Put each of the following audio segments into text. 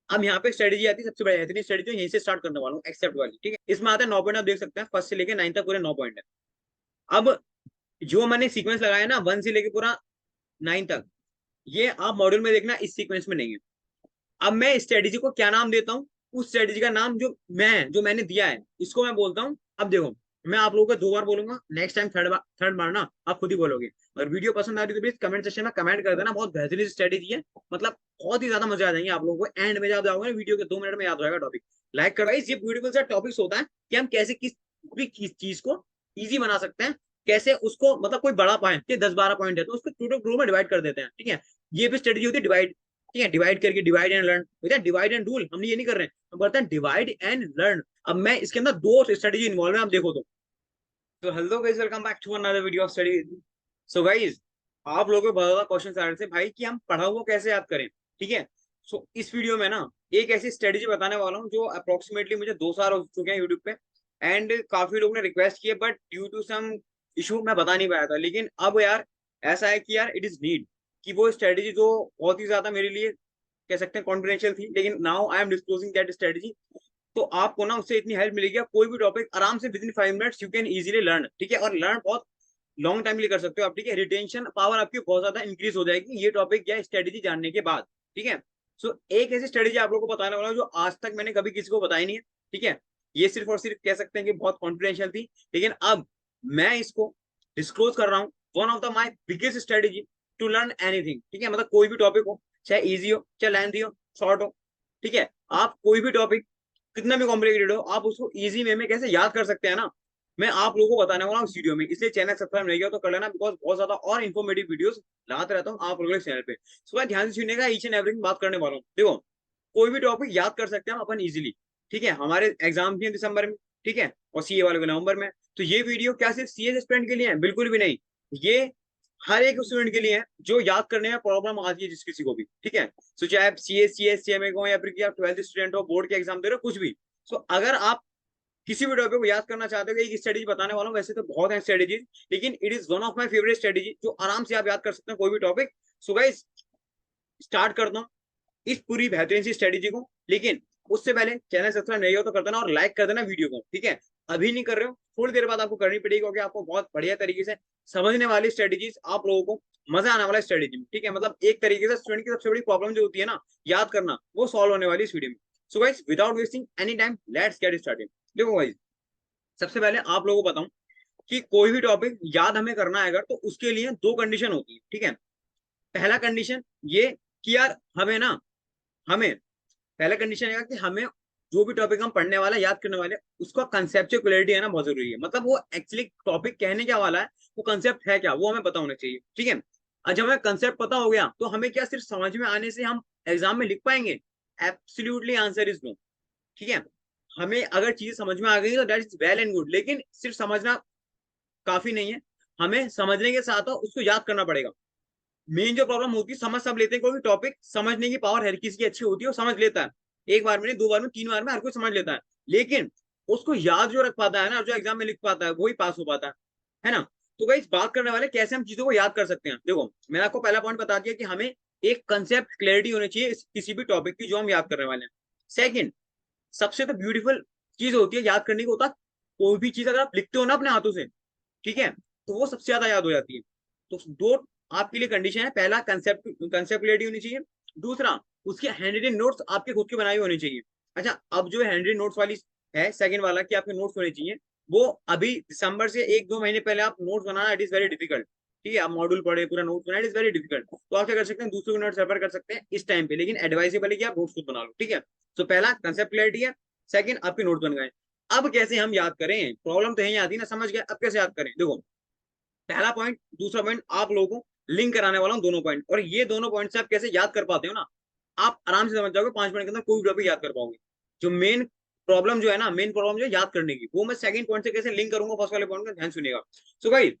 अब यहाँ पे स्ट्रेटेजी आती है, सबसे बेहतरीन स्ट्रेटेजी यहीं से स्टार्ट करने वाला हूँ, एक्सेप्ट वाली, ठीक है। इसमें आता है 9 पॉइंट, आप देख सकते हैं फर्स्ट से लेके 9 तक पूरे 9 पॉइंट है। अब जो मैंने सीक्वेंस लगाया ना 1 से लेके पूरा 9 तक, ये आप मॉड्यूल में देखना, इस सीक्वेंस में नहीं है। अब मैं स्ट्रेटेजी को क्या नाम देता हूँ, उस स्ट्रेटेजी का नाम जो मैंने दिया है इसको मैं बोलता हूँ। अब देखो, मैं आप लोगों को 2 बार बोलूंगा, नेक्स्ट टाइम थर्ड बार ना आप खुद ही बोलोगे। और वीडियो पसंद आ रही तो प्लीज कमेंट सेक्शन में कमेंट कर देना, बहुत बेहतरीन स्ट्रेटेजी है, मतलब बहुत ही ज्यादा मजा आ जाएंगे आप लोगों को। एंड में जब जाओगे वीडियो के 2 मिनट में याद हो जाएगा टॉपिक। लाइक करो गाइस, ये ब्यूटीफुल सा टॉपिक्स होता है कि हम कैसे किस भी चीज को इजी बना सकते हैं, कैसे उसको मतलब कोई बड़ा पॉइंट 10-12 पॉइंट है तो उसको छोटे ग्रुप में डिवाइड कर देते हैं, ठीक है। ये भी स्ट्रेटेजी होती है डिवाइड, ठीक है, डिवाइड करके डिवाइड एंड लर्न होता है। डिवाइड एंड रूल हम ये नहीं कर रहे हैं, हम करते हैं डिवाइड एंड लर्न। अब मैं इसके अंदर 2 स्ट्रेटेजी इन्वॉल्व है, आप देखो तो hello guys, welcome back to another video of study. So guys, आप लोगों को बहुत ज्यादा क्वेश्चन आ रहे थे भाई कि हम पढ़ा हुआ कैसे याद करें, ठीक है। सो इस वीडियो में ना एक ऐसी स्ट्रेटेजी बताने वाला हूँ जो अप्रोक्सीमेटली मुझे 2 साल हो चुके हैं यूट्यूब पे, एंड काफी लोगों ने रिक्वेस्ट किया, but due to some issue मैं बता नहीं पाया था। लेकिन अब यार ऐसा है कि यार इट इज नीड कि वो स्ट्रेटेजी जो बहुत ही ज्यादा मेरे लिए कह सकते हैं कॉन्फिडेंशियल थी, लेकिन now I am disclosing that strategy. तो आपको ना उससे इतनी हेल्प मिलेगी, कोई भी टॉपिक आराम से with in 5 minutes you can easily learn, ठीक है। और लर्न बहुत लॉन्ग टाइम के लिए कर सकते हो आप, ठीक है। रिटेंशन पावर आपकी बहुत ज्यादा इंक्रीज हो जाएगी ये टॉपिक या स्ट्रेटेजी जानने के बाद, ठीक है। सो एक ऐसी स्ट्रेटेजी आप लोगों को बताने वाला हूं जो आज तक मैंने कभी किसी को बताई नहीं है, ठीक है। ये सिर्फ और सिर्फ कह सकते हैं कि बहुत कॉन्फिडेंशियल थी, लेकिन अब मैं इसको डिस्क्लोज कर रहा हूँ। One of the my biggest strategy to learn anything, ठीक है। मतलब कोई भी टॉपिक हो, चाहे इजी हो चाहे लेंथी हो शॉर्ट हो, ठीक है। आप कोई भी टॉपिक कितना भी कॉम्प्लिकेटेड हो, आप उसको इजी वे में कैसे याद कर सकते हैं ना, मैं आप लोगों को बताने वाला हूँ इस वीडियो में। इसलिए चैनल सब्सक्राइब नहीं किया तो कर लेना, बिकॉज बहुत ज्यादा और इन्फॉर्मेटिव वीडियोस लाते रहता हूँ आप लोगों के चैनल पे। सो भाई ध्यान से सुनिएगा, ईच एंड एवरीथिंग बात करने वाला हूँ। देखो, कोई भी टॉपिक याद कर सकते हैं हम अपन इजीली, ठीक है। हमारे एग्जाम भी हैं दिसंबर में, ठीक है, और सीए वाले को नवंबर में। तो ये वीडियो क्या सिर्फ सीए स्टूडेंट के लिए है? बिल्कुल भी नहीं, ये हर एक स्टूडेंट के लिए है जो याद करने में प्रॉब्लम आती है जिस किसी को भी, ठीक है। सो चाहे आप सीए सीएमए को, या फिर आप 12th स्टूडेंट हो, बोर्ड के एग्जाम दे रहे हो, कुछ भी। सो अगर आप किसी भी टॉपिक को याद करना चाहते हो, एक स्ट्रेटेजी बताने वाला हूँ, वैसे तो बहुत है स्ट्रेटेजीज, लेकिन it is one of my favourite strategy जो आराम से आप याद कर सकते हैं कोई भी टॉपिक। सो गाइस, स्टार्ट करता हूँ इस पूरी बेहतरीन सी स्ट्रेटेजी को, लेकिन उससे पहले चैनल सब्सक्राइब नहीं हो तो कर देना और लाइक कर देना वीडियो को, ठीक है। अभी नहीं कर रहे हो, थोड़ी देर बाद आपको करनी पड़ेगी, क्योंकि आपको बहुत बढ़िया तरीके से समझने वाली स्ट्रेटेजीज, आप लोगों को मजा आने वाला स्ट्रेटेजी में, ठीक है। मतलब एक तरीके से स्टूडेंट की सबसे बड़ी प्रॉब्लम जो होती है ना याद करना, वो सॉल्व होने वाली इस वीडियो में। So guys, without wasting any time, let's get started. देखो गाइस, सबसे पहले आप लोगों को बताऊं कि कोई भी टॉपिक याद हमें करना है अगर, तो उसके लिए 2 कंडीशन होती है, ठीक है। पहला कंडीशन ये कि यार हमें पहला कंडीशन है कि हमें जो भी टॉपिक हम पढ़ने वाला याद करने वाले उसका कंसेप्चुअल क्लैरिटी है ना बहुत जरूरी है। मतलब वो एक्चुअली टॉपिक कहने क्या वाला है, वो कंसेप्ट है क्या, वो हमें पता होना चाहिए, ठीक है। और जब हमें कंसेप्ट पता हो गया तो हमें क्या सिर्फ समझ में आने से हम एग्जाम में लिख पाएंगे? एब्सोल्युटली आंसर इज नो, ठीक है। हमें अगर चीज समझ में आ गई तो that is well and good, लेकिन सिर्फ समझना काफी नहीं है, हमें समझने के साथ उसको याद करना पड़ेगा। मेन जो प्रॉब्लम होती है, समझ सब लेते हैं कोई भी टॉपिक, समझने की पावर हर किसी की अच्छी होती है, वो समझ लेता है, एक बार में नहीं, 2 बार में, 3 बार में हर कोई समझ लेता है, लेकिन उसको याद जो रख पाता है ना, जो एग्जाम में लिख पाता है, वही पास हो पाता है ना। तो भाई बात करने वाले कैसे हम चीजों को याद कर सकते हैं। देखो, मैंने आपको पहला पॉइंट बता दिया कि हमें एक कंसेप्ट क्लैरिटी होनी चाहिए किसी भी टॉपिक की जो हम याद करने वाले हैं। सेकंड, सबसे तो ब्यूटीफुल चीज होती है याद करने की, होता कोई भी चीज अगर आप लिखते हो ना अपने हाथों से, ठीक है, तो वो सबसे ज्यादा याद हो जाती है। तो 2 आपके लिए कंडीशन है, पहला कंसेप्ट क्लियरिटी होनी चाहिए, दूसरा उसके हैंड रिटन नोट्स आपके खुद के बनाए हुए होने चाहिए। अच्छा, अब जो हैंड रिटन नोट्स वाली है सेकंड वाला कि आपके नोट्स होने चाहिए, वो अभी दिसंबर से 1-2 महीने पहले आप notes banana, it is very difficult, ठीक है। आप मॉड्यूल पढ़े, पूरा notes banana, it is very difficult. तो आप क्या कर सकते हैं, दूसरों के नोट्स रेफर कर सकते हैं इस टाइम पे, लेकिन एडवाइजेबल है कि आप नोट्स खुद बना लो, ठीक है। तो पहला कंसेप्ट क्लियरिटी है, सेकंड आपके नोट्स बन गए। अब कैसे हम याद करें, प्रॉब्लम तो यही आती है ना, समझ गए, अब कैसे याद करें। देखो, पहला पॉइंट, दूसरा पॉइंट, आप लोगों को लिंक कराने वाला हूँ दोनों पॉइंट, और ये दोनों पॉइंट से आप कैसे याद कर पाते हो ना, आप आराम से समझ जाओगे, 5 मिनट के अंदर कोई टॉपिक याद कर पाओगे। जो मेन प्रॉब्लम जो है ना, मेन प्रॉब्लम जो है याद करने की, वो मैं सेकंड पॉइंट से कैसे लिंक करूंगा फर्स्ट वाले पॉइंट का, ध्यान सुनिएगा। सो भाई,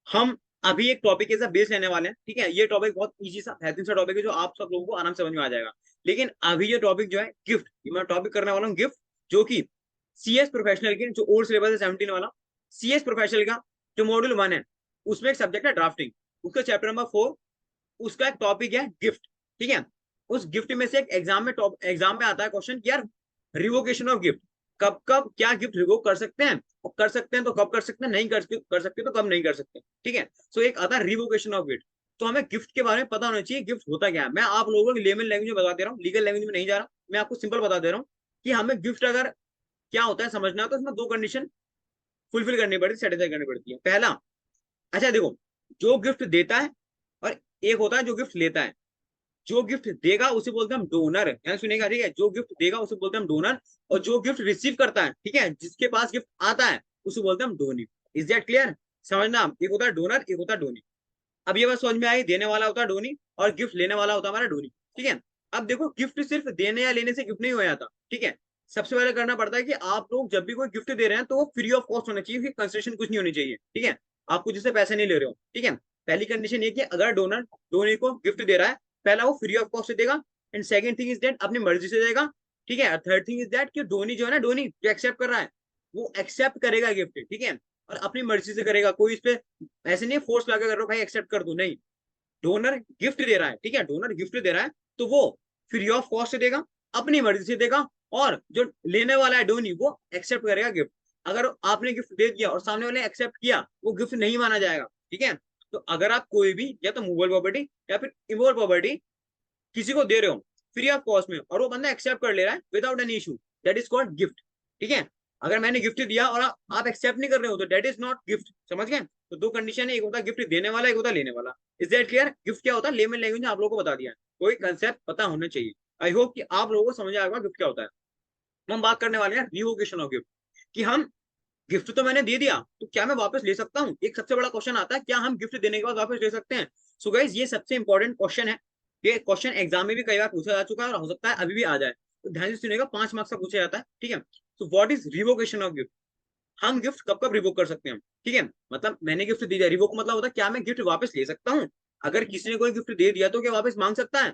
हम अभी एक टॉपिक के साथ बेस लेने वाले हैं, ठीक है। ये टॉपिक बहुत इजी सा बेहतरीन सा टॉपिक है जो आप सब लोगों को आराम से समझ में आ जाएगा। लेकिन अभी ये टॉपिक जो है गिफ्ट, मैं टॉपिक करने वाला हूँ गिफ्ट, जो कि सीएस प्रोफेशनल की जो ओल्ड सिलेबस है 17 वाला, सीएस प्रोफेशनल का जो मॉड्यूल 1 है, उसमें एक सब्जेक्ट है ड्राफ्टिंग, उसका चैप्टर नंबर 4, उसका एक टॉपिक है गिफ्ट, ठीक है। उस गिफ्ट में से एक एग्जाम में आता है क्वेश्चन कि यार रिवोकेशन ऑफ गिफ्ट, कब कब क्या गिफ्ट रिवोक कर सकते हैं, और कर सकते हैं तो कब कर सकते हैं, नहीं कर सकते तो कब नहीं कर सकते। ठीक है, सो एक आता है रिवोकेशन ऑफ गिफ्ट। तो हमें गिफ्ट के बारे में पता होना चाहिए, गिफ्ट होता क्या है। मैं आप लोगों को लेमन लैंग्वेज में बता दे रहा हूँ, लीगल लैंग्वेज में नहीं जा रहा, मैं आपको सिंपल बता दे रहा हूँ कि हमें गिफ्ट अगर क्या होता है समझना है तो उसमें दो कंडीशन फुलफिल करनी पड़ती है, सेटिस्फाई करनी पड़ती है। पहला, अच्छा देखो, जो गिफ्ट देता है और एक होता है जो गिफ्ट लेता है। जो गिफ्ट देगा उसे बोलते हैं हम डोनर, ध्यान सुनेगा, ठीक है, जो गिफ्ट देगा उसे बोलते हैं हम डोनर, और जो गिफ्ट रिसीव करता है, ठीक है, जिसके पास गिफ्ट आता है उसे बोलते हैं हम डोनी। Is that clear? समझना, एक होता है डोनर, एक होता है डोनी। अब ये बात समझ में आई, देने वाला होता है डोनी और गिफ्ट लेने वाला होता है हमारा डोनी। ठीक है, अब देखो गिफ्ट सिर्फ देने या लेने से गिफ्ट नहीं हो जाता। ठीक है, सबसे पहले करना पड़ता है कि आप लोग जब भी कोई गिफ्ट दे रहे हैं तो वो फ्री ऑफ कॉस्ट होना चाहिए, कंसेशन कुछ नहीं होनी चाहिए। ठीक है, आप कुछ इससे पैसे नहीं ले रहे हो। ठीक है, पहली कंडीशन ये कि अगर डोनर डोनी को गिफ्ट दे रहा है, पहला वो फ्री ऑफ कॉस्ट देगा, and second thing is that अपनी मर्जी से देगा। ठीक है, थर्ड थिंग इज दैट कि डोनी जो है ना, डोनी जो एक्सेप्ट कर रहा है वो एक्सेप्ट करेगा गिफ्ट। ठीक है, और अपनी मर्जी से करेगा, कोई इस पे ऐसे नहीं फोर्स लगा कर रहा भाई एक्सेप्ट कर दो, नहीं। डोनर गिफ्ट दे रहा है, ठीक है, डोनर गिफ्ट दे रहा है तो वो फ्री ऑफ कॉस्ट देगा, अपनी मर्जी से देगा, और जो लेने वाला है डोनी वो एक्सेप्ट करेगा गिफ्ट। अगर आपने गिफ्ट दे दिया और सामने वाले एक्सेप्ट किया, वो गिफ्ट नहीं माना जाएगा। ठीक है, तो अगर आप कोई भी या तो मूवेबल प्रॉपर्टी या फिर इमूवेबल प्रॉपर्टी किसी को दे रहे हो फ्री ऑफ कॉस्ट में और वो बंदा एक्सेप्ट कर ले रहा है without any issue, that is called gift. ठीक है, अगर मैंने गिफ्ट दिया और आप एक्सेप्ट नहीं कर रहे हो तो दैट इज नॉट गिफ्ट। समझ गए? तो दो कंडीशन है, एक होता है गिफ्ट देने वाला, एक होता है लेने वाला। Is that clear? गिफ्ट क्या होता है लेमन लैंग्वेज में आप लोगों को बता दिया है, कोई कंसेप्ट पता होना चाहिए। आई होप कि आप लोगों को समझ आएगा गिफ्ट क्या होता है। हम बात करने वाले हैं रिवोकेशन ऑफ गिफ्ट, कि हम गिफ्ट तो मैंने दे दिया तो क्या मैं वापस ले सकता हूँ। एक सबसे बड़ा क्वेश्चन आता है, क्या हम गिफ्ट देने के बाद वापस ले सकते हैं? सो गाइस ये सबसे इंपॉर्टेंट क्वेश्चन है। ये क्वेश्चन एग्जाम में भी कई बार पूछा जा चुका है और हो सकता है अभी भी आ जाए, तो ध्यान से सुनिएगा, 5 मार्क्स का पूछा जाता है। ठीक है, तो what is revocation of gift? हम गिफ्ट कब कब रिवोक कर सकते हैं? ठीक है, मतलब मैंने गिफ्ट दे दिया, रिवोक मतलब होता है क्या मैं गिफ्ट वापस ले सकता हूँ? अगर किसी ने कोई गिफ्ट दे दिया तो क्या वापस मांग सकता है?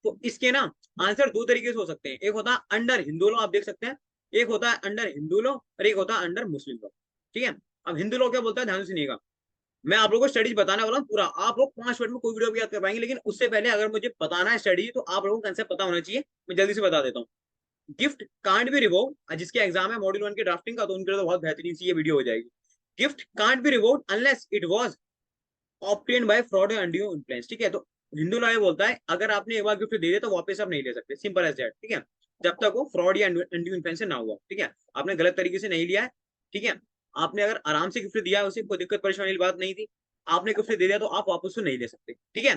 तो इसके ना आंसर दो तरीके से हो सकते हैं, एक होता है अंडर हिंदू लॉ, आप देख सकते हैं, एक होता है अंडर हिंदू लॉ और एक होता है अंडर मुस्लिम लॉ। ठीक है, अब हिंदू लॉ क्या बोलता है ध्यान से सुनिएगा, मैं आप लोगों को स्टडीज बताने वाला हूँ पूरा, आप लोग 5 मिनट में कोई वीडियो भी याद कर पाएंगे, लेकिन उससे पहले अगर मुझे बताना है स्टडी तो आप लोगों को कंसेप्ट पता होना चाहिए। मैं जल्दी से बता देता हूँ। गिफ्ट कांट बी रिवोक्ड, जिसके एग्जाम है मॉड्यूल 1 की ड्राफ्टिंग का, तो उनके लिए तो बहुत बेहतरीन सी ये वीडियो हो जाएगी। Gift can't be revoked unless it was obtained by fraud और अनड्यू इन्फ्लुएंस। ठीक है, तो हिंदू लॉ ये बोलता है अगर आपने एक बार गिफ्ट दे दिया तो वापस आप नहीं ले सकते, सिंपल एज दैट। ठीक है, जब तक वो फ्रॉड या अनड्यू इन्फ्लुएंस से ना हुआ। ठीक है, आपने गलत तरीके से नहीं लिया है। ठीक है, आपने अगर आराम से गिफ्ट दिया है, उसे कोई दिक्कत परेशानी वाली बात नहीं थी, आपने गिफ्ट दे दिया तो आप वापस तो नहीं ले सकते। ठीक है,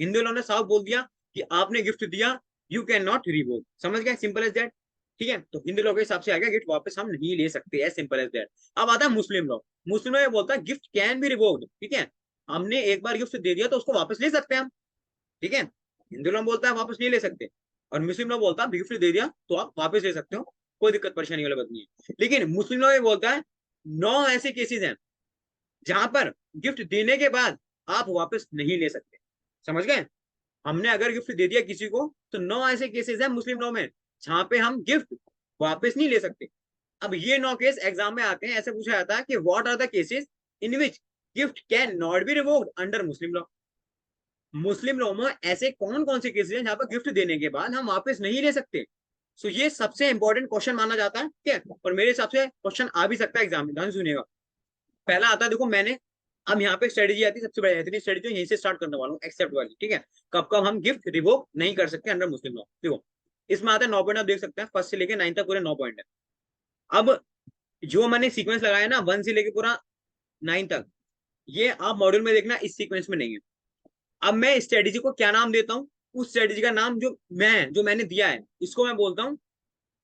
हिंदू लॉ ने साफ बोल दिया कि आपने गिफ्ट दिया, यू कैन नॉट रिवोक। समझ गए? Simple as that. ठीक है, तो हिंदू लॉ के हिसाब से आ गया गिफ्ट वापस हम नहीं ले सकते, एज सिंपल एज दैट। अब आता है मुस्लिम लॉ। मुस्लिम लॉ ये बोलता है गिफ्ट कैन बी रिवोक्ड। ठीक है, हमने एक बार गिफ्ट दे दिया तो उसको वापस ले सकते हैं हम। ठीक है, हिंदू लॉ बोलता है वापस नहीं ले सकते, और मुस्लिम लॉ बोलता है गिफ्ट दे दिया तो आप वापस ले सकते हो, कोई दिक्कत परेशानी वाली बात नहीं है। लेकिन मुस्लिम लॉ ये बोलता है 9 ऐसे केसेस हैं जहां पर गिफ्ट देने के बाद आप वापस नहीं ले सकते। समझ गए? हमने अगर गिफ्ट दे दिया किसी को तो 9 ऐसे केसेस हैं मुस्लिम लॉ में जहां पे हम गिफ्ट वापस नहीं ले सकते। अब ये 9 केस एग्जाम में आते हैं, ऐसे पूछा जाता है कि what are the cases in which gift can not be revoked under Muslim law. Muslim law में ऐसे कौन कौन से केसेस हैं जहां पर गिफ्ट देने के बाद हम वापस नहीं ले सकते? सो ये सबसे इंपॉर्टेंट क्वेश्चन माना जाता है। ठीक है, और मेरे हिसाब से क्वेश्चन आ भी सकता है एग्जाम में, ध्यान सुनिएगा। पहला आता है, देखो मैंने अब यहाँ पे स्ट्रेटेजी आती है सबसे बड़ी बेहतरीन स्ट्रेटेजी, यहीं से स्टार्ट करने वाला हूँ, एक्सेप्ट वाली। ठीक है, कब कब हम गिफ्ट रिवोक नहीं कर सकते अंडर मुस्लिम लॉ। देखो इसमें आता है 9 पॉइंट, आप देख सकते हैं फर्स्ट से लेके 9 तक पूरे 9 पॉइंट है। अब जो मैंने सीक्वेंस लगाया ना 1 से लेके पूरा 9 तक, ये आप मॉड्यूल में देखना, इस सीक्वेंस में नहीं है। अब मैं इस स्ट्रेटेजी को क्या नाम देता हूँ? उस स्ट्रेटेजी का नाम जो मैंने दिया है इसको मैं बोलता हूँ,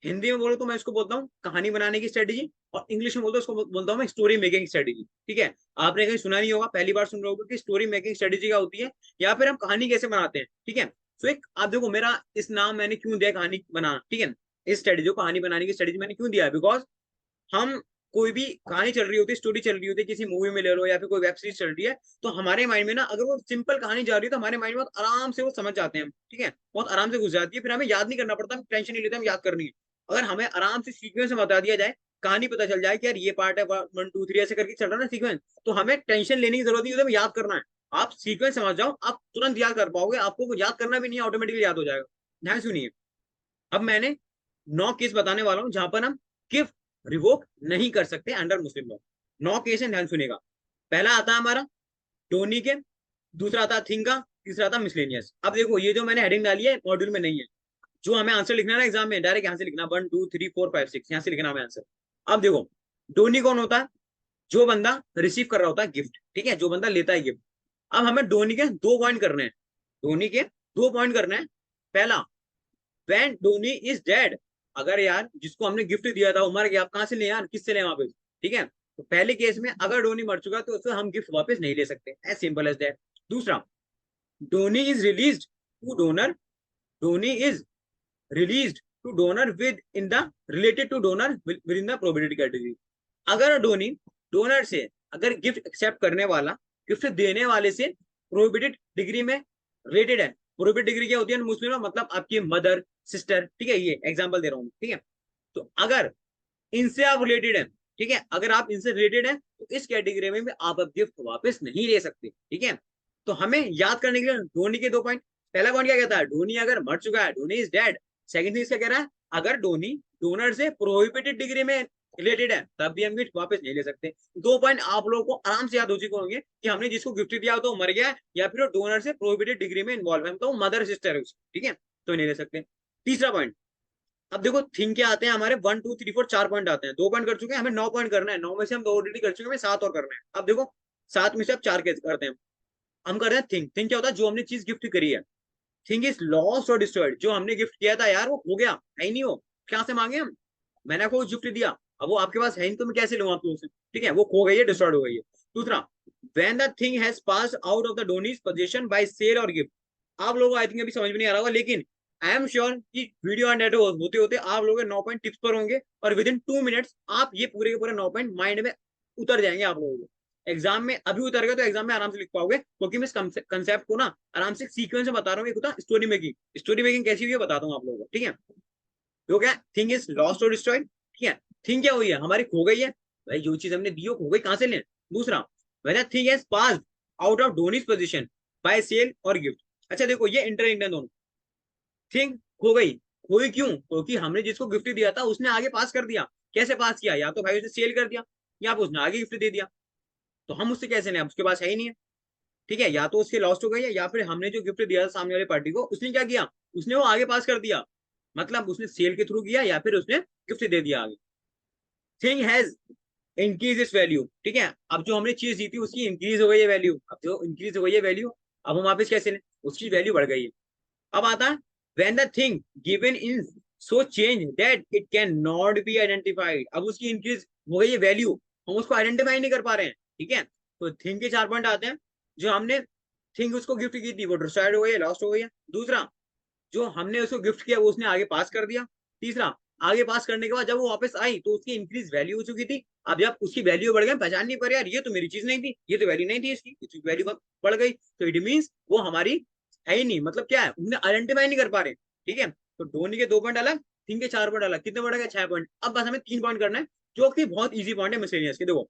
हिंदी में बोलो तो मैं इसको बोलता हूँ कहानी बनाने की स्ट्रेटेजी, और इंग्लिश में बोलता हूँ इसको बोलता हूँ मैं स्टोरी मेकिंग स्ट्रेटेजी। ठीक है, आपने कहीं सुना नहीं होगा, पहली बार सुन रहे होगे कि स्टोरी मेकिंग स्ट्रेटेजी क्या होती है, या फिर हम कहानी कैसे बनाते हैं। ठीक है, तो एक आप देखो मेरा इस नाम मैंने क्यों दिया कहानी बनाना। ठीक है, इस स्ट्रेटेजी को कहानी बनाने की स्ट्रेटेजी मैंने क्यों दिया है, बिकॉज हम कोई भी कहानी चल रही होती है, स्टोरी चल रही होती है, किसी मूवी में ले लो या फिर कोई वेब सीरीज चल रही है, तो हमारे माइंड में ना अगर वो सिंपल कहानी जा रही है तो हमारे माइंड में बहुत आराम से वो समझ जाते हैं हम। ठीक है, बहुत आराम से घुस जाती है, फिर हमें याद नहीं करना पड़ता, हम टेंशन नहीं लेते हम याद करनी है। अगर हमें आराम से सीक्वेंस में बता दिया जाए, कहानी पता चल जाए कि यार ये पार्ट है 1 2 3 ऐसे करके चल रहा है ना सीक्वेंस, तो हमें टेंशन लेने की जरूरत नहीं है, हमें याद करना है। आप सीक्वेंस समझ जाओ, आप तुरंत याद कर पाओगे, आपको याद करना भी नहीं है, ऑटोमेटिकली याद हो जाएगा। ध्यान सुनिए, अब मैंने 9 केस बताने वाला हूं जहां पर हम गिफ्ट रिवोक नहीं कर सकते अंडर मुस्लिम लॉ। 9 केस है, ध्यान सुनिएगा। पहला आता है हमारा डोनी के, दूसरा आता है थिंग का, तीसरा आता है मिसलेनियस। अब देखो ये जो मैंने हेडिंग डाली है मॉड्यूल में नहीं है, जो हमें आंसर लिखना है ना एग्जाम में, डायरेक्ट यहाँ से लिखना 1 2 3 4 5 6, यहाँ से लिखना हमें आंसर। अब देखो डोनी कौन होता है? जो बंदा रिसीव कर रहा होता है गिफ्ट, ठीक है, जो बंदा लेता है गिफ्ट। अब हमें डोनी के 2 पॉइंट करने हैं, धोनी के 2 पॉइंट करना है। पहला, व्हेन धोनी इज डेड, अगर यार जिसको हमने गिफ्ट दिया था वो मर गया, आप कहां से ले यार, किससे ले वापस? ठीक है, तो पहले केस में अगर धोनी मर चुका तो उससे हम गिफ्ट वापस नहीं ले सकते, एज सिंपल एज दैट। दूसरा, donee is release to donor, donee is release to donor within the related to donor within the probability category. अगर धोनी डोनर से अगर गिफ्ट एक्सेप्ट करने वाला गिफ्ट देने वाले से प्रोहिबिटेड डिग्री में रिलेटेड है। प्रोहिबिटेड डिग्री क्या होती है मुस्लिम में? मतलब आपकी मदर, सिस्टर, ठीक है, ये एग्जांपल दे रहा हूँ, ठीक है। तो अगर इनसे आप रिलेटेड है, ठीक है, अगर आप इनसे रिलेटेड है तो इस कैटेगरी में भी आप अब गिफ्ट वापस नहीं ले सकते, ठीक है। तो हमें याद करने के लिए धोनी के 2 पॉइंट। पहला पॉइंट क्या कहता है? धोनी अगर मर चुका है, Dhoni is dead. Second thing क्या कह रहा है? अगर धोनी डोनर से प्रोहिबिटेड डिग्री में रिलेटेड है तब भी हम गिफ्ट वापस नहीं ले सकते। 2 पॉइंट आप लोगों को आराम से याद हो चुके होंगे कि हमने जिसको गिफ्ट दिया तो मर गया है या फिर डोनर से प्रोहिबिटेड डिग्री में इन्वॉल्व है, तो मदर सिस्टर है उसकी, ठीक है, तो नहीं ले सकते। तीसरा पॉइंट, अब देखो थिंग क्या आते हैं हमारे 1 2 3 4 4 पॉइंट आते हैं। 2 पॉइंट कर चुके हैं, हमें 9 पॉइंट करना है। 9 में से हम 2 ऑलरेडी कर चुके हैं, हमें 7 और करना है। अब देखो 7 में से अब 4 कैसे करते हैं? हम कर रहे हैं थिंग। थिंग क्या होता है? जो हमने चीज गिफ्ट करी है। थिंग इज लॉस्ट और डिस्ट्रॉयड, जो हमने गिफ्ट किया था यार वो हो गया, है ही नहीं, हो क्या से मांगे हम? मैंने आपको गिफ्ट दिया, अब वो आपके पास है नहीं तो मैं कैसे लूँ आप लोगों से? ठीक है, वो खो गई है, डिस्ट्रॉयड हो गई है। दूसरा, when the thing has pass out of the donee's position by sale और गिफ्ट। आप लोगों को आई थिंक अभी समझ में नहीं आ रहा होगा, लेकिन आई एम श्योर कि वीडियो एंड एड होते होते आप लोगों के 9 पॉइंट टिप्स पर होंगे और विद इन 2 मिनट्स आप ये पूरे के पूरे 9 पॉइंट माइंड में उतर जाएंगे आप लोगों को। एग्जाम में अभी उतर गए तो एग्जाम में आराम से लिख पाओगे, क्योंकि मैं इस कंसेप्ट को ना आराम से सीक्वेंस में बता रहा हूँ। एक होता स्टोरी मेकिंग, स्टोरी मेकिंग कैसी हुई है बताता हूँ आप लोगों को, ठीक है। तो क्या थिंग इज लॉस्ट और डिस्ट्रॉयड, ठीक है। थिंग क्या हुई है? हमारी खो गई है। भाई जो चीज हमने दी हो खो गई, कहां से लें? दूसरा, when thing has passed out of donee's position by sale और गिफ्ट। अच्छा देखो ये इंटरलिंक्ड है दोनों। थिंग खो गई, खोई क्यों? क्योंकि हमने जिसको गिफ्ट दिया था उसने आगे पास कर दिया। कैसे पास किया? या तो भाई उसने सेल कर दिया या फिर उसने आगे गिफ्ट दे दिया। तो हम उससे कैसे लें? उसके पास है ही नहीं है, ठीक है। या तो उसके लॉस्ट हो गई है या फिर हमने जो गिफ्ट दिया था सामने वाली पार्टी को उसने क्या किया, उसने वो आगे पास कर दिया। मतलब उसने सेल के थ्रू किया या फिर उसने गिफ्ट दे दिया आगे। थिंग हैज इंक्रीज इस वैल्यू, ठीक है। अब जो हमने चीज दी थी उसकी इंक्रीज हो गई है वैल्यू। अब जो इंक्रीज हो गई है वैल्यू, अब हम वापस कैसे लें? उसकी वैल्यू बढ़ गई है। अब आता है when the thing given in so change that it can not be identified. अब उसकी इंक्रीज हो गई है वैल्यू, हम उसको आइडेंटिफाई नहीं कर पा रहे हैं, ठीक है। तो थिंग के 4 पॉइंट आते हैं। जो हमने थिंग उसको गिफ्ट की थी वो डिस्ट्रॉयड हो गई है, लॉस्ट हो गई है। दूसरा, जो हमने उसको गिफ्ट किया वो उसने आगे पास कर दिया। तीसरा, आगे पास करने के बाद जब वो वापस आई तो उसकी इंक्रीज वैल्यू हो चुकी थी। अब जब उसकी वैल्यू बढ़ गई, पहचान नहीं पा रहे यार ये तो मेरी चीज नहीं थी, ये तो वैल्यू नहीं थी इसकी वैल्यू बढ़ गई, तो इट मीन वो हमारी है ही नहीं। मतलब क्या है, उन्हें आइडेंटिफाई नहीं कर पा रहे, ठीक है। तो धोनी के 2 पॉइंट अलग, थिंग के 4 पॉइंट अलग, कितने बढ़ गए? 6 पॉइंट। अब बस हमें 3 पॉइंट करना है जो कि बहुत ईजी पॉइंट है मिसलेनियस के। देखो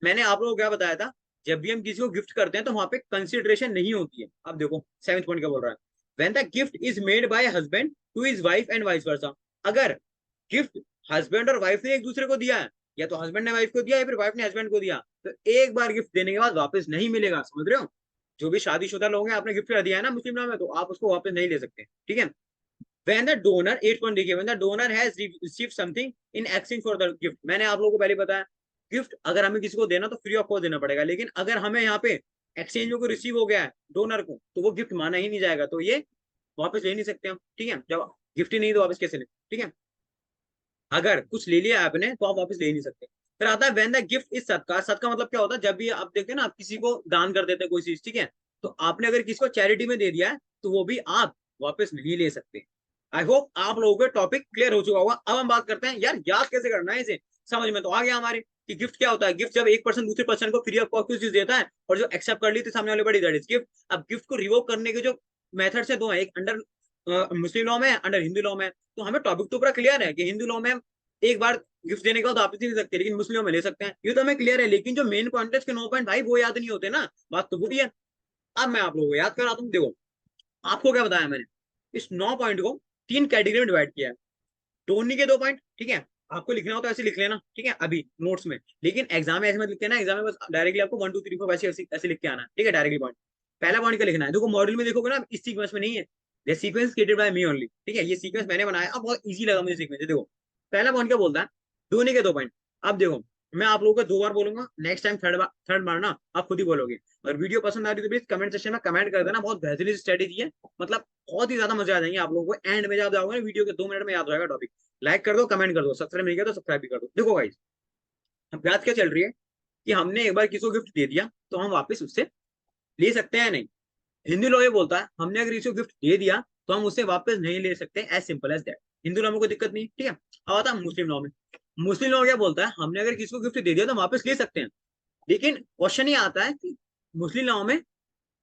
मैंने आप लोगों को क्या बताया था, जब भी हम किसी को गिफ्ट करते हैं तो वहां पे कंसिडरेशन नहीं होती है। अब देखो 7th पॉइंट क्या बोल रहा है, when the gift is made by husband to his wife and vice versa. अगर गिफ्ट हस्बैंड और वाइफ ने एक दूसरे को दिया है, या तो हस्बैंड ने वाइफ को दिया या फिर वाइफ ने हस्बैंड को दिया, तो एक बार गिफ्ट देने के बाद वापस नहीं मिलेगा, समझ रहे हो? जो भी शादीशुदा लोग हैं, आपने गिफ्ट कर दिया है ना मुस्लिम लॉ में, तो आप उसको वापस नहीं ले सकते, ठीक है। When the donor 8 पॉइंट देखिए, when the donor has received something in exchange for the gift। मैंने आप लोगों को पहले बताया गिफ्ट अगर हमें किसी को देना तो फ्री ऑफ कॉस्ट देना पड़ेगा, लेकिन अगर हमें यहाँ पे एक्सचेंज को रिसीव हो गया है डोनर को तो वो गिफ्ट माना ही नहीं जाएगा, तो ये वापस ले नहीं सकते हम, ठीक है। जब गिफ्ट ही नहीं तो वापस कैसे ले, ठीक है। अगर कुछ ले लिया आपने तो आप वापस ले नहीं सकते। फिर आता है व्हेन द गिफ्ट इज सदका। सदका मतलब क्या होता है? जब भी आप देखते हैं ना, आप किसी को दान कर देते हैं कोई चीज, ठीक है, तो आपने अगर किसी को चैरिटी में दे दिया है तो वो भी आप वापस नहीं ले सकते। आई होप आप लोगों को टॉपिक क्लियर हो चुका होगा। अब हम बात करते हैं यार याद कैसे करना है इसे। समझ में तो आ गया हमारे कि गिफ्ट क्या होता है। गिफ्ट जब एक पर्सन दूसरे पर्सन को फ्री ऑफ कॉस्ट चीज देता है और जो एक्सेप्ट कर ली तो सामने वाले बड़ी दैट इज गिफ्ट। अब गिफ्ट को रिवोक करने के जो मेथड है 2 है, एक अंडर मुस्लिम लॉ में, अंडर हिंदू लॉ में। तो हमें टॉपिक तो पूरा क्लियर है कि हिंदू लॉ में एक बार गिफ्ट देने का तो आप नहीं ले सकते, लेकिन मुस्लिमों में ले सकते हैं, ये तो हमें क्लियर है। लेकिन जो मेन पॉइंट है इसके 9 पॉइंट भाई वो याद नहीं होते ना, बात तो बुरी है। अब मैं आप लोगों को याद कराता हूँ। देखो आपको क्या बताया मैंने, इस 9 पॉइंट को 3 कैटेगरी में डिवाइड किया है। टोनी के 2 पॉइंट, ठीक है, आपको लिखना हो तो ऐसे लिख लेना, ठीक है, अभी नोट्स में, लेकिन एग्जाम में ऐसे मत लिखते ना, एग्जाम में बस डायरेक्टली आपको 1 2 3 4 वैसे ऐसे लिख के आना, ठीक है, डायरेक्टली पॉइंट। पहला पॉइंट का लिखना है, देखो मॉड्यूल में देखोगे ना, इस सीक्वेंस में नहीं है, ये sequence created by me only, ठीक है, ये सीक्वेंस मैंने बनाया, अब बहुत इजी लगा मुझे सीक्वेंस। देखो पहला पॉइंट क्या बोलता है, धोनी के 2 पॉइंट। अब देखो मैं आप लोगों को 2 बार बोलूंगा, नेक्स्ट टाइम थर्ड बार ना आप खुद ही बोलोगे। अगर वीडियो पसंद आ रही है तो प्लीज कमेंट सेक्शन में कमेंट कर देना, बहुत बेहतरीन स्ट्रेटेजी है, मतलब बहुत ही ज्यादा मजा आ जाएंगे आप लोगों को, एंड में जब जाओगे ना वीडियो के 2 मिनट में याद रहेगा टॉपिक। लाइक कर दो, कमेंट कर दो, सब्सक्राइब नहीं किया तो सब्सक्राइब भी कर दो। देखो गाइस, अब बात क्या चल रही है कि हमने एक बार किसी को गिफ्ट दे दिया तो हम वापस उससे ले सकते हैं नहीं। हिंदू लॉ ये बोलता है हमने अगर किसी को गिफ्ट दे दिया तो हम उससे वापस नहीं ले सकते, as simple as that. Hindu law में कोई दिक्कत नहीं, ठीक है। अब आता है मुस्लिम लॉ में। मुस्लिम लॉ क्या बोलता है, हमने अगर किसी को गिफ्ट दे दिया तो वापस ले सकते हैं, लेकिन क्वेश्चन ये आता है कि मुस्लिम लॉ में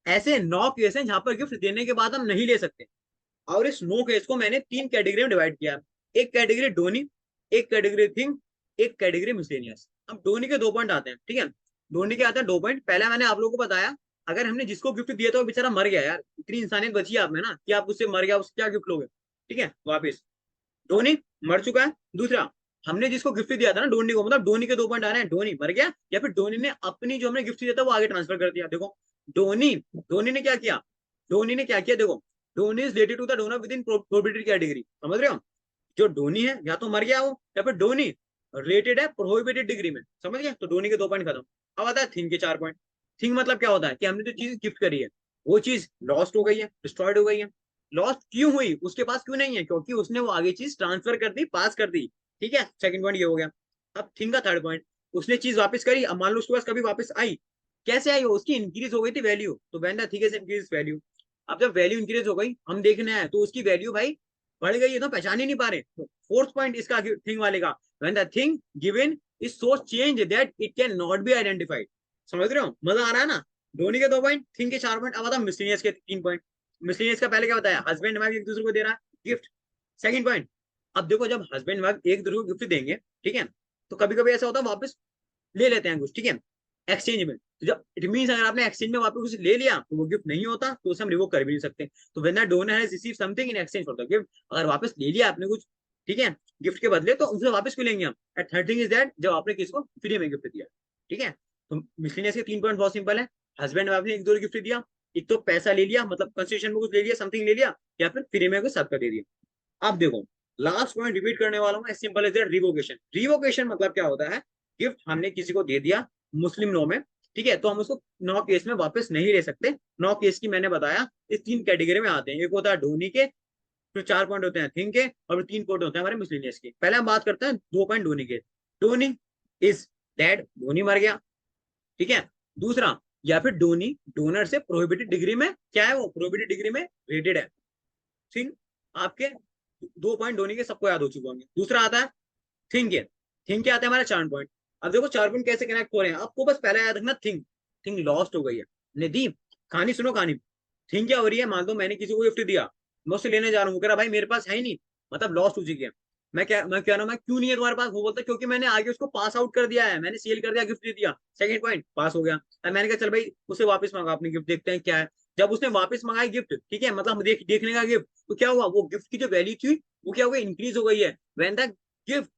ऐसे 9 केस हैं जहां पर गिफ्ट देने के बाद हम नहीं ले सकते, और इस 9 केस को मैंने 3 कैटेगरी में डिवाइड किया। एक कैटेगरी डोनी, एक कैटेगरी थिंग, एक कैटेगरी मिसलेनियस। अब डोनी के 2 पॉइंट आते हैं, ठीक है, डोनी के आते हैं 2 पॉइंट। पहला मैंने आप लोगों को बताया, अगर हमने जिसको गिफ्ट दिया था वो बेचारा मर गया यार, इतनी इंसानियत बची है आप में ना कि आप उससे मर गया, उससे क्या गिफ्ट लोगे, ठीक है, वापिस। धोनी मर चुका है। दूसरा, हमने जिसको गिफ्ट दिया था ना धोनी को, मतलब धोनी के 2 पॉइंट आ रहे हैं, धोनी मर गया या फिर धोनी ने अपनी जो हमने गिफ्ट दिया था वो आगे ट्रांसफर कर दिया। देखो धोनी, धोनी ने क्या किया, धोनी ने क्या किया, देखो donee is related to the donor within prohibited category, समझ रहे हो। जो धोनी है या तो मर गया हो या फिर धोनी रिलेटेड है प्रोहिबिटेड डिग्री में, समझ गया। तो धोनी के 2 पॉइंट खत्म। अब आता है थिंग के 4 पॉइंट। थिंग मतलब क्या होता है कि हमने जो चीज गिफ्ट करी है वो चीज लॉस्ट हो गई है, डिस्ट्रॉयड हो गई है। लॉस्ट क्यों हुई, उसके पास क्यों नहीं है, क्योंकि उसने वो आगे चीज ट्रांसफर कर दी, पास कर दी, ठीक है। सेकंड पॉइंट ये हो गया। अब थिंग का 3rd पॉइंट, उसने चीज वापस करी, अब मान लो उसके पास कभी वापस आई, कैसे आई, वो उसकी इंक्रीज हो गई थी वैल्यू, तो वेन ठीक है इंक्रीज वैल्यू। अब जब वैल्यू इंक्रीज हो गई, हम देखने आए तो उसकी वैल्यू भाई बढ़ गई है, तो पहचान ही नहीं पा रहे। तो 4th पॉइंट इसका थिंग वाले का, when the thing given is so change that it can not be identified. समझ रहे हो, मजा आ रहा है ना। धोनी के 2 पॉइंट, थिंग के 4 पॉइंट। अब आता मिसलिनियस के 3 पॉइंट। मिसलिनियस का पहले क्या बताया, हस्बैंड वाइफ एक दूसरे को दे रहा है गिफ्ट। सेकंड पॉइंट, अब देखो जब हस्बैंड वाइफ एक दूसरे को गिफ्ट देंगे, ठीक है, तो कभी कभी ऐसा होता है वापस ले लेते हैं कुछ, ठीक है, एक्सचेंज में। तो जब इट मीन अगर आपने एक्सचेंज में वापस कुछ ले लिया तो वो गिफ्ट नहीं होता, तो उसे हम रिवोक कर भी नहीं सकते। तो when the donor has receive something in exchange for the gift, अगर वापस ले लिया आपने कुछ, ठीक है, गिफ्ट के बदले, तो उसे वापस क्यों लेंगे हम। At third thing is that, जब आपने किसी को फ्री में गिफ्ट दिया, ठीक है। तो मिसलिनियस के 3 पॉइंट बहुत सिंपल है। हस्बैंड वाइफ ने एक दूसरे गिफ्ट दिया, एक तो पैसा ले लिया, मतलब कंसेशन में कुछ ले लिया, समथिंग ले लिया, या फिर फ्री में कुछ सबका दे दिया। अब देखो लास्ट पॉइंट रिपीट करने वाला हूँ, simple is that, revocation. Revocation मतलब क्या होता है, गिफ्ट हमने किसी को दे दिया मुस्लिम लॉ में, ठीक है, तो हम उसको 9 केस में वापस नहीं ले सकते। 9 केस की मैंने बताया इस 3 कैटेगरी में आते हैं, एक होता है धोनी के, फिर 4 पॉइंट होते हैं थिंग के, और 3 पॉइंट होते हैं हमारे मिसलिनियस के। पहले हम बात करते हैं 2 पॉइंट धोनी के। धोनी इज डेड, धोनी मर गया, ठीक है। दूसरा, या फिर धोनी डोनर से प्रोहिबिटेड डिग्री में, क्या है वो, प्रोहिबिटेड डिग्री में रेटेड है। थिंग, आपके 2 पॉइंट धोनी के सबको याद हो चुके होंगे। दूसरा आता है थिंक के, थिंक के आते हैं हमारे 4 पॉइंट। अब देखो 4 पॉइंट कैसे कनेक्ट हो रहे हैं, आपको बस पहले याद रखना, थिंक, थिंक लॉस्ट हो गई है। निधि, कहानी सुनो कहानी। थिंक क्या हो रही है, मान लो मैंने किसी को गिफ्ट दिया, मैं उससे लेने जा रहा हूँ, कह रहा भाई मेरे पास है ही नहीं, मतलब लॉस्ट हो चुकी है। मैं कह रहा हूँ मैं क्यों नहीं है तुम्हारे पास, वो बोलता क्योंकि मैंने आगे उसको पास आउट कर दिया है, मैंने सेल कर दिया, गिफ्ट दे दिया। सेकंड पॉइंट पास हो गया। अब मैंने कहा चल भाई उसे वापस मंगा अपनी गिफ्ट, देखते हैं क्या है। जब उसने वापस मंगाई गिफ्ट, ठीक है, मतलब देखने का गिफ्ट, तो क्या हुआ, वो गिफ्ट की जो वैल्यू थी वो क्या हो गई, इंक्रीज हो गई है। When the gift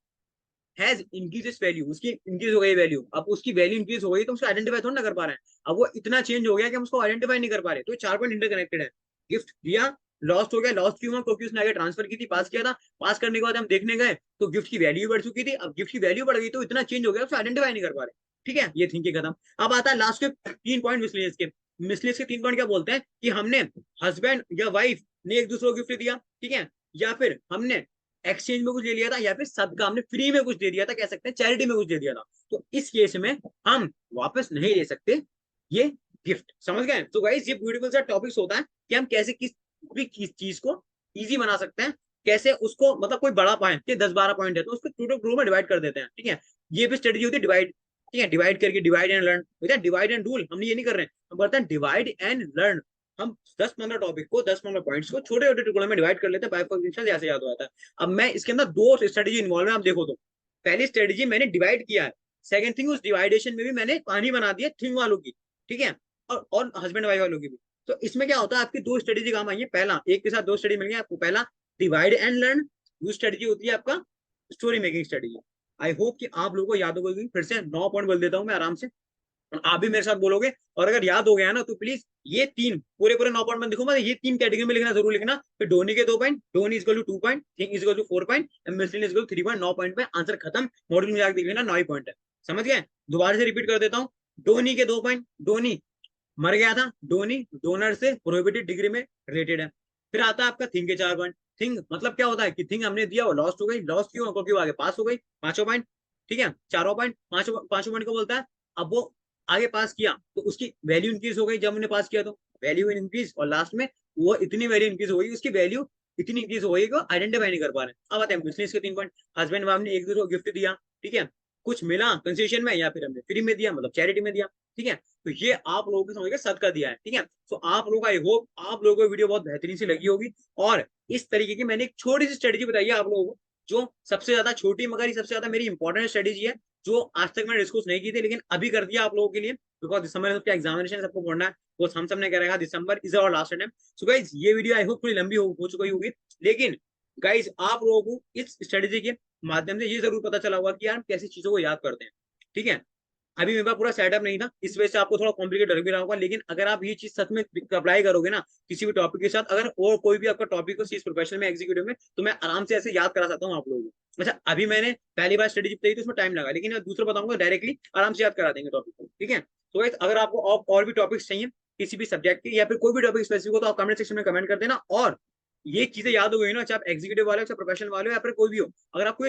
has increase value, उसकी इंक्रीज हो गई वैल्यू, अब उसकी वैल्यू इंक्रीज हो गई तो उसको आइडेंटिफाई थोड़ा ना कर पा रहे हैं। अब वो इतना चेंज हो गया कि हम उसको आइडेंटिफाई नहीं कर पा रहे। तो 4 पॉइंट इंटरकनेक्टेड है। गिफ्ट दिया, लॉस्ट हो गया, लॉस्ट क्यों हुआ, क्योंकि उसने आगे ट्रांसफर की थी, पास किया था, पास करने के बाद हम देखने गए तो गिफ्ट की वैल्यू बढ़ चुकी थी। अब गिफ्ट की वैल्यू बढ़ गई तो इतना चेंज हो गया उसको आइडेंटिफाई नहीं कर पा रहे, ठीक है, ये थिंकिंग खत्म। अब आता है लास्ट के 3 पॉइंट मिसलेनियस के। मिसलेनियस के 3 पॉइंट क्या बोलते हैं कि हमने हस्बैंड या वाइफ ने एक दूसरे को गिफ्ट दिया, ठीक है, या फिर हमने एक्सचेंज में कुछ ले लिया था, या फिर सबका हमने फ्री में कुछ दे दिया था, कह सकते हैं चैरिटी में कुछ दे दिया था। तो इस केस में हम वापस नहीं ले सकते ये गिफ्ट, समझ गए। तो गाइस ये ब्यूटीफुल सा टॉपिक्स होता है कि हम कैसे किस भी चीज को इजी बना सकते हैं, कैसे उसको मतलब कोई बड़ा पॉइंट के 10-12 पॉइंट है तो उसको टू टू में डिवाइड कर देते हैं, ठीक है। ये भी स्ट्रेटेजी होती है डिवाइड, ठीक है, डिवाइड करके divide and learn, divide and rule हम ये नहीं कर रहे हैं, हम करते हैं डिवाइड एंड लर्न। हम 10-15 टॉपिक को 10-15 पॉइंट्स को छोटे छोटे टुकड़ों में डिवाइड कर लेते हैं, बाय जैसे याद आता है। अब मैं इसके अंदर 2 स्ट्रेटेजी इन्वॉल्व है, आप देखो तो पहली स्ट्रेटेजी मैंने डिवाइड किया है, सेकंड थिंग उस डिवाइडेशन में भी मैंने कहानी बना दी है थिंग वालों की, ठीक है, और हस्बैंड वाइफ वालों की भी। तो इसमें क्या होता है, आपकी दो स्ट्रेटेजी काम आई है। पहला, एक के साथ दो स्टडी मिल गई आपको। पहला डिवाइड एंड लर्न, दूसरी स्ट्रेटेजी होती है आपका story making strategy. I hope कि आप लोगों को याद होगी। फिर से 9 पॉइंट बोल देता हूँ मैं आराम से, और आप भी मेरे साथ बोलोगे। और अगर याद हो गया ना तो प्लीज ये तीन पूरे पूरे 9 पॉइंट में देखो, मैं ये तीन कैटेगरी में लिखना जरूर लिखना। फिर धोनी के 2 point, donee is to 2 point, king is to 4 point, Milton is 3 point. 9 point में आंसर खत्म। मॉडल में जाकर देख लेना 9 ही पॉइंट है। समझ गए? दोबारा से रिपीट कर देता हूँ। धोनी के 2 पॉइंट, धोनी मर गया था, धोनी डोनर से प्रोहिबिटेड डिग्री में रिलेटेड है। फिर आता है आपका थिंग के 4 पॉइंट। थिंग मतलब क्या होता है कि थिंग हमने दिया वो लॉस्ट हो गई, लॉस्ट क्यों, क्योंकि वो आगे पास हो गई। 5वां पॉइंट, ठीक है, 4वां पॉइंट, पांचों पॉइंट को बोलता है अब वो आगे पास किया तो उसकी वैल्यू इंक्रीज हो गई, जब हमने पास किया तो वैल्यू इंक्रीज, और लास्ट में वो इतनी वैल्यू इंक्रीज हो गई, उसकी वैल्यू इतनी इंक्रीज हो गई कि आइडेंटिफाई नहीं कर पा रहे। अब आते हैं बिजनेस के 3 पॉइंट। हस्बैंड वाइफ ने एक दूसरे को गिफ्ट दिया, ठीक है, कुछ मिला कंसेशन में या फिर हमने फ्री में दिया, मतलब चैरिटी में दिया, ठीक है। तो ये आप लोगों को समझ के सदका दिया है, ठीक है। तो आप लोगों का आई होप आप लोगों को वीडियो बहुत बेहतरीन सी लगी होगी। और इस तरीके की मैंने एक छोटी सी स्ट्रेटेजी बताई है आप लोगों को, जो सबसे ज्यादा छोटी मगर ये सबसे ज्यादा मेरी इंपॉर्टेंट स्ट्रेटेजी है, जो आज तक मैंने डिस्कस नहीं की थी, लेकिन अभी कर दिया आप लोगों के लिए, बिकॉज दिसंबर में सबके एग्जामिनेशन सबको पढ़ना है। वो हम सब ने कह रखा December is our last time. So guys ये वीडियो आई होप थोड़ी लंबी हो चुकी होगी, लेकिन गाइज आप लोगों को इस स्ट्रेटेजी के माध्यम से ये जरूर पता चला होगा कि यार हम कैसी चीजों को याद करते हैं, ठीक है। अभी मेरे पास पूरा सेटअप नहीं था, इस वजह से आपको थोड़ा कॉम्प्लिकेट लग भी रहा होगा, लेकिन अगर आप ये चीज सच में अप्लाई करोगे ना किसी भी टॉपिक के साथ, अगर और कोई भी आपका टॉपिक हो चीज प्रोफेशनल में एग्जीक्यूटिव में, तो मैं आराम से ऐसे याद करा सकता हूँ आप लोगों को। अच्छा अभी मैंने पहली बार स्ट्रेटेजी बताई तो उसमें टाइम लगा, लेकिन दूसरा बताऊंगा डायरेक्टली आराम से याद करा देंगे टॉपिक को, ठीक है। तो guys, अगर आपको और भी टॉपिक्स चाहिए किसी भी सब्जेक्ट के या फिर कोई भी टॉपिक स्पेसिफिक हो, तो आप कमेंट सेक्शन में कमेंट कर देना। और ये चीजें याद हो गई ना, चाहे आप एग्जीक्यूटिव वाले हो, चाहे प्रोफेशनल वाले हो, या फिर कोई भी हो, अगर आपको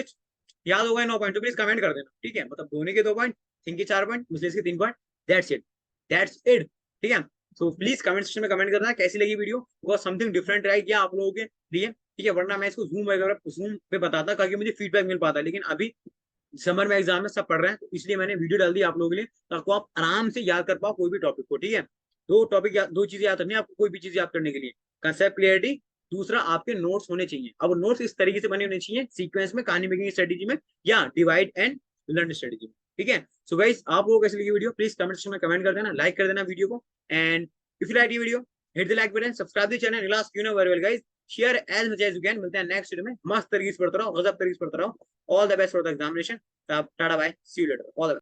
याद होगा 9 पॉइंट तो प्लीज कमेंट कर देना, ठीक है। मतलब धोनी के 2 पॉइंट, थिंक के 4 पॉइंट, मुस्लिम के 3 point, that's it, that's it, ठीक है। तो प्लीज कमेंट सेक्शन में कमेंट करना कैसी लगी वीडियो, वो समथिंग डिफरेंट ट्राई किया आप लोगों के लिए, ठीक है। वरना मैं इसको जूम वगैरह जूम पे बताता ताकि मुझे फीडबैक मिल पाता, लेकिन अभी समर में एग्जाम में सब पढ़ रहे हैं, तो इसलिए मैंने वीडियो डाल दी आप लोगों के लिए ताकि आप आराम से याद कर पाओ कोई भी टॉपिक को, ठीक है। दो टॉपिक दो चीजें याद रखनी है आपको कोई भी चीज याद करने के लिए, कंसेप्ट क्लियरिटी, दूसरा आपके नोट्स होने चाहिए। अब नोट्स इस तरीके से बने होने चाहिए सीक्वेंस में, कहानी मेकिंग स्ट्रेटेजी में, या डिवाइड एंड लर्न स्ट्रेटेजी में, ठीक है। सो गाइस आप लोगों को कैसी लगी वीडियो प्लीज कमेंट सेक्शन में कमेंट कर देना, लाइक कर देना वीडियो को, and if you like the video hit the like button, subscribe the channel, last you know very well guys, share as much as you can. मिलते हैं next video में, मस्त तरीके से पढ़ते रहो, गजब तरीके से पढ़ते रहो। All the best for the examination. Tata bye, see you later, all the